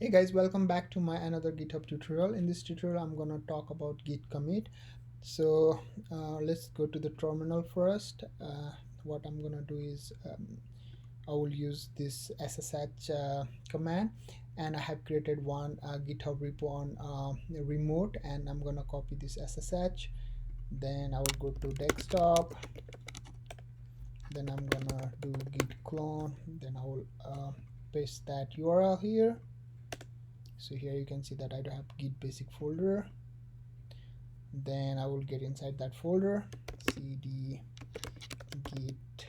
Hey guys, welcome back to my another GitHub tutorial. In this tutorial I'm gonna talk about git commit. So let's go to the terminal first. What I'm gonna do is I will use this ssh command, and I have created one GitHub repo on remote, and I'm gonna copy this ssh. Then I will go to desktop. Then I'm gonna do git clone. Then I will paste that URL here. So here you can see that I do have git basic folder. Then I will get inside that folder cd git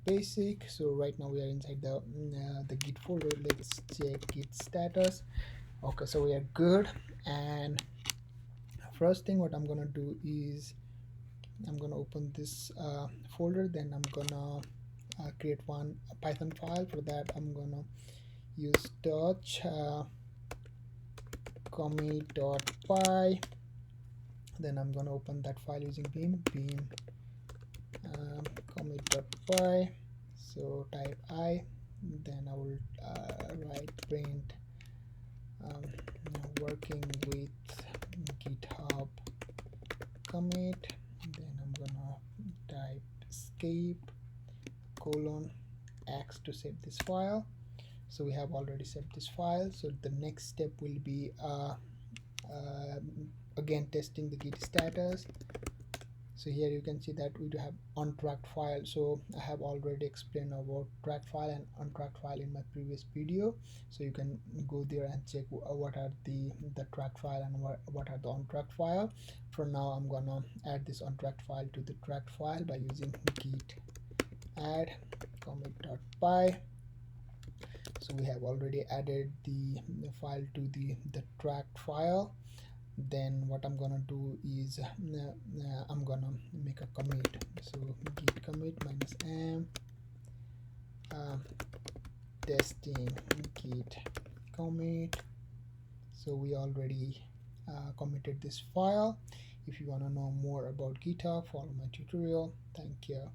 basic. So right now we are inside the git folder. Let's check git status. Okay, so we are good. And first thing what I'm gonna do is I'm gonna open this folder. Then I'm gonna create one Python file. For that I'm gonna use touch commit.py. Then I'm gonna open that file using beam commit.py. So type I, then I will write print working with GitHub commit. Then I'm gonna type escape :x to save this file. So we have already saved this file. So the next step will be again testing the git status. So here you can see that we do have untracked file. So I have already explained about tracked file and untracked file in my previous video, so you can go there and check what are the tracked file and what are the untracked file. For now I'm gonna add this untracked file to the tracked file by using git add commit.py. So we have already added the file to the tracked file. Then what I'm gonna do is I'm gonna make a commit. So git commit -m testing git commit. So we already committed this file. If you want to know more about GitHub, follow my tutorial. Thank you.